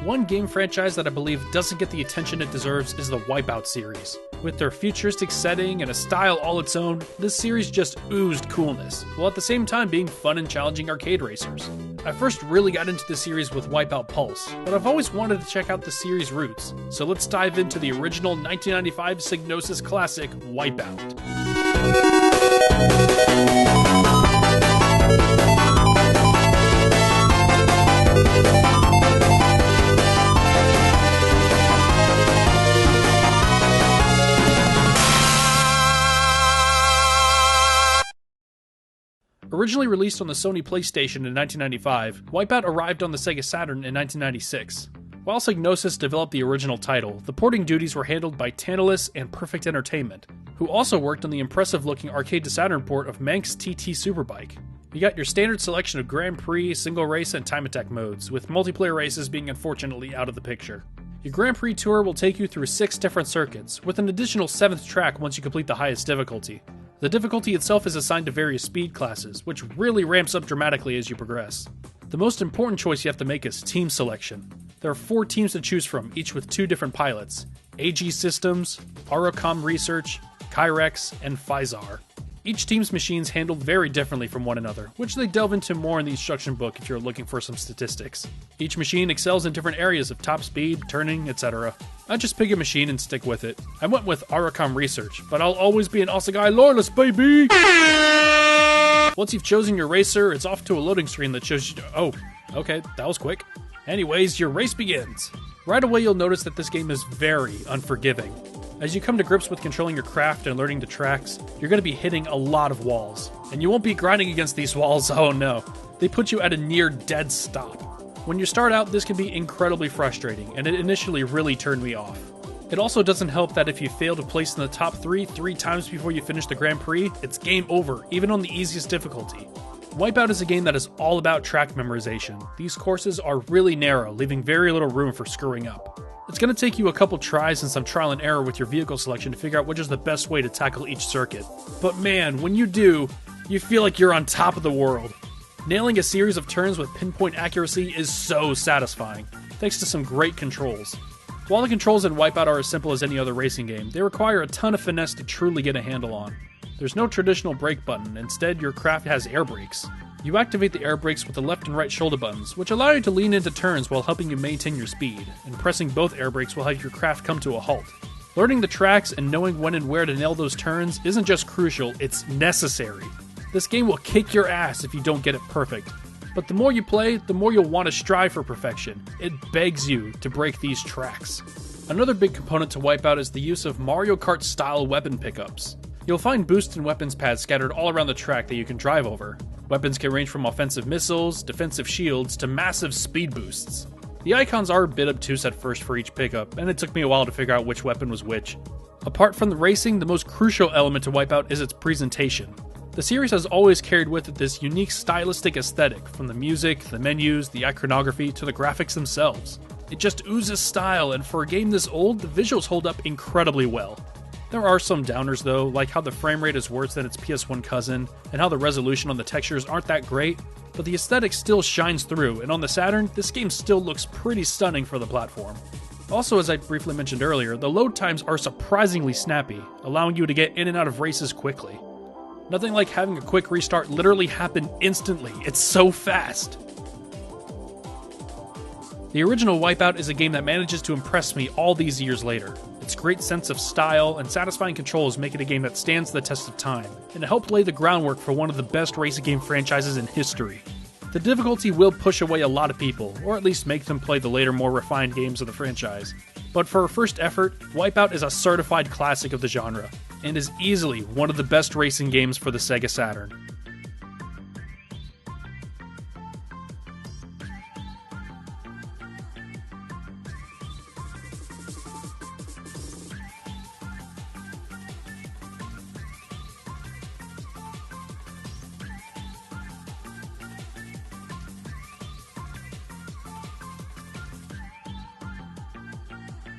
One game franchise that I believe doesn't get the attention it deserves is the Wipeout series. With their futuristic setting and a style all its own, this series just oozed coolness, while at the same time being fun and challenging arcade racers. I first really got into the series with Wipeout Pulse, but I've always wanted to check out the series' roots, so let's dive into the original 1995 Psygnosis classic, Wipeout. Originally released on the Sony PlayStation in 1995, Wipeout arrived on the Sega Saturn in 1996. While Psygnosis developed the original title, the porting duties were handled by Tantalus and Perfect Entertainment, who also worked on the impressive-looking arcade to Saturn port of Manx TT Superbike. You got your standard selection of Grand Prix, single race, and time attack modes, with multiplayer races being unfortunately out of the picture. Your Grand Prix tour will take you through 6 different circuits, with an additional 7th track once you complete the highest difficulty. The difficulty itself is assigned to various speed classes, which really ramps up dramatically as you progress. The most important choice you have to make is team selection. There are 4 teams to choose from, each with 2 different pilots: AG Systems, Aurocom Research, Kyrex, and Physar. Each team's machines handled very differently from one another, which they delve into more in the instruction book if you're looking for some statistics. Each machine excels in different areas of top speed, turning, etc. I just pick a machine and stick with it. I went with Aurocom Research, but I'll always be an Osagai Loyalist, baby! Once you've chosen your racer, it's off to a loading screen that shows you... Oh, okay, that was quick. Anyways, your race begins. Right away you'll notice that this game is very unforgiving. As you come to grips with controlling your craft and learning the tracks, you're going to be hitting a lot of walls. And you won't be grinding against these walls, oh no. They put you at a near dead stop. When you start out, this can be incredibly frustrating, and it initially really turned me off. It also doesn't help that if you fail to place in the top 3 times before you finish the Grand Prix, it's game over, even on the easiest difficulty. Wipeout is a game that is all about track memorization. These courses are really narrow, leaving very little room for screwing up. It's going to take you a couple tries and some trial and error with your vehicle selection to figure out which is the best way to tackle each circuit. But man, when you do, you feel like you're on top of the world. Nailing a series of turns with pinpoint accuracy is so satisfying, thanks to some great controls. While the controls in Wipeout are as simple as any other racing game, they require a ton of finesse to truly get a handle on. There's no traditional brake button, instead your craft has air brakes. You activate the air brakes with the left and right shoulder buttons, which allow you to lean into turns while helping you maintain your speed, and pressing both air brakes will have your craft come to a halt. Learning the tracks and knowing when and where to nail those turns isn't just crucial, it's necessary. This game will kick your ass if you don't get it perfect. But the more you play, the more you'll want to strive for perfection. It begs you to break these tracks. Another big component to Wipeout is the use of Mario Kart-style weapon pickups. You'll find boost and weapons pads scattered all around the track that you can drive over. Weapons can range from offensive missiles, defensive shields, to massive speed boosts. The icons are a bit obtuse at first for each pickup, and it took me a while to figure out which weapon was which. Apart from the racing, the most crucial element to Wipeout is its presentation. The series has always carried with it this unique stylistic aesthetic, from the music, the menus, the iconography, to the graphics themselves. It just oozes style, and for a game this old, the visuals hold up incredibly well. There are some downers though, like how the frame rate is worse than its PS1 cousin, and how the resolution on the textures aren't that great, but the aesthetic still shines through, and on the Saturn, this game still looks pretty stunning for the platform. Also, as I briefly mentioned earlier, the load times are surprisingly snappy, allowing you to get in and out of races quickly. Nothing like having a quick restart literally happen instantly, it's so fast! The original Wipeout is a game that manages to impress me all these years later. Its great sense of style and satisfying controls make it a game that stands the test of time, and it helped lay the groundwork for one of the best racing game franchises in history. The difficulty will push away a lot of people, or at least make them play the later more refined games of the franchise. But for a first effort, Wipeout is a certified classic of the genre, and is easily one of the best racing games for the Sega Saturn.